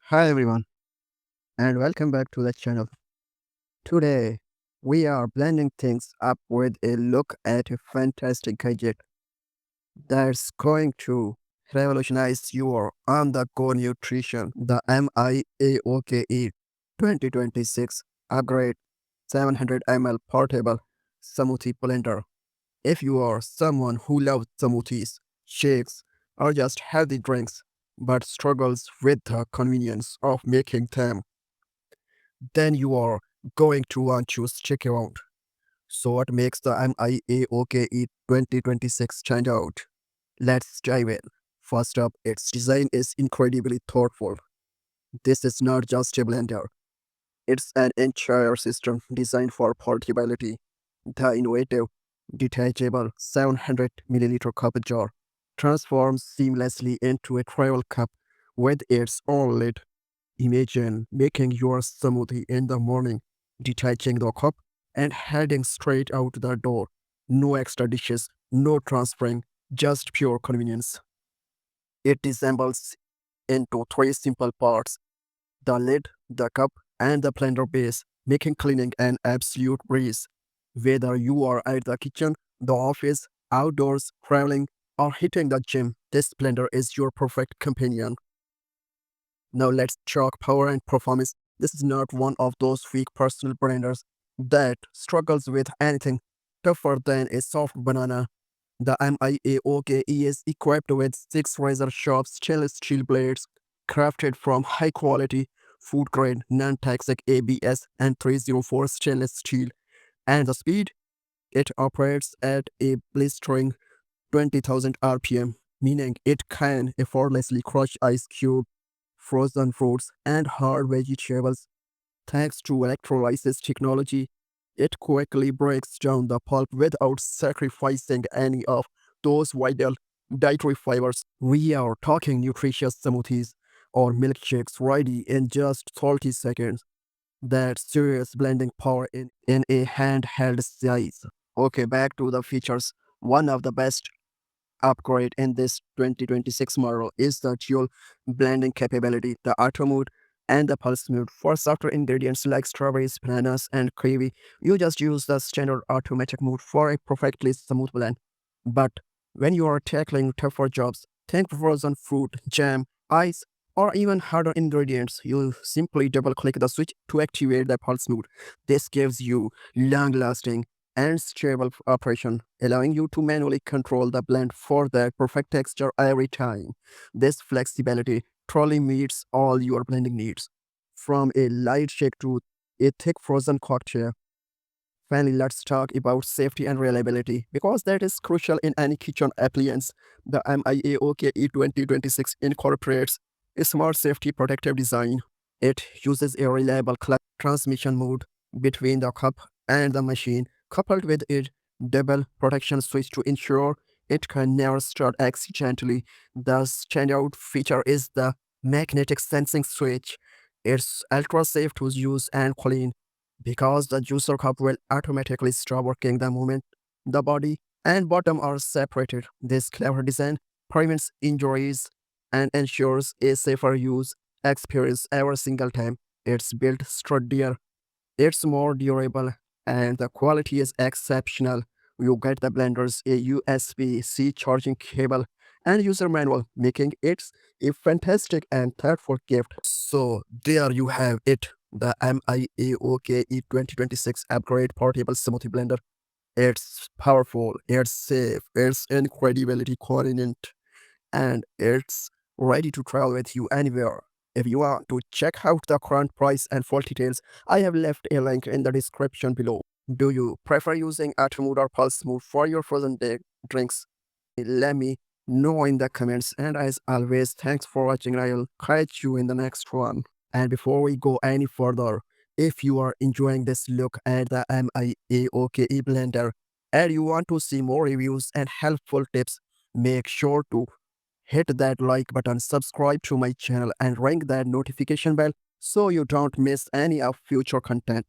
Hi everyone, and welcome back to the channel. Today, we are blending things up with a look at a fantastic gadget that's going to revolutionize your on-the-go nutrition, the MIAOKE 2026 Upgrade 700 ml Portable Smoothie Blender. If you are someone who loves smoothies, shakes, or just healthy drinks, but struggles with the convenience of making them, then you are going to want to check it out. So what makes the MIAOKE 2026 stand out? Let's dive in. First up, its design is incredibly thoughtful. This is not just a blender. It's an entire system designed for portability. The innovative, detachable 700 milliliter cup jar transforms seamlessly into a travel cup with its own lid. Imagine making your smoothie in the morning, detaching the cup, and heading straight out the door. No extra dishes, no transferring, just pure convenience. It disassembles into three simple parts: the lid, the cup, and the blender base, making cleaning an absolute breeze. Whether you are at the kitchen, the office, outdoors, traveling, or hitting the gym, this blender is your perfect companion. Now let's talk power and performance. This is not one of those weak personal blenders that struggles with anything tougher than a soft banana. The MIAOKE is equipped with 6 razor-sharp stainless steel blades crafted from high-quality, food-grade, non-toxic ABS and 304 stainless steel, and the speed it operates at a blistering 20,000 RPM, meaning it can effortlessly crush ice cube, frozen fruits, and hard vegetables. Thanks to electrolysis technology, it quickly breaks down the pulp without sacrificing any of those vital dietary fibers. We are talking nutritious smoothies or milkshakes ready in just 30 seconds. That's serious blending power in a handheld size. Okay, back to the features. One of the best upgrade in this 2026 model is the dual blending capability, the auto mode and the pulse mode. For softer ingredients like strawberries, bananas, and kiwi, you just use the standard automatic mode for a perfectly smooth blend. But when you are tackling tougher jobs, think frozen fruit, jam, ice, or even harder ingredients, you simply double-click the switch to activate the pulse mode. This gives you long-lasting and stable operation, allowing you to manually control the blend for the perfect texture every time. This flexibility truly meets all your blending needs, from a light shake to a thick frozen cocktail. Finally, let's talk about safety and reliability, because that is crucial in any kitchen appliance. The MIAOKE 2026 incorporates a smart safety protective design. It uses a reliable clutch transmission mode between the cup and the machine, coupled with a double protection switch to ensure it can never start accidentally. The standout feature is the magnetic sensing switch. It's ultra safe to use and clean, because the juicer cup will automatically stop working the moment the body and bottom are separated. This clever design prevents injuries and ensures a safer use experience every single time. It's built sturdier, it's more durable, and the quality is exceptional. You get the blenders a USB-C charging cable and user manual, making it a fantastic and thoughtful gift. So there you have it, the MIAOKE 2026 Upgrade Portable Smoothie Blender. It's powerful, it's safe, it's incredibly convenient, and it's ready to travel with you anywhere. If you want to check out the current price and full details, I have left a link in the description below. Do you prefer using Atomud or Pulse Mode for your frozen drinks? Let me know in the comments. And as always, thanks for watching. I'll catch you in the next one. And before we go any further, if you are enjoying this look at the MIAOKE Blender and you want to see more reviews and helpful tips, make sure to hit that like button, subscribe to my channel, and ring that notification bell so you don't miss any of future content.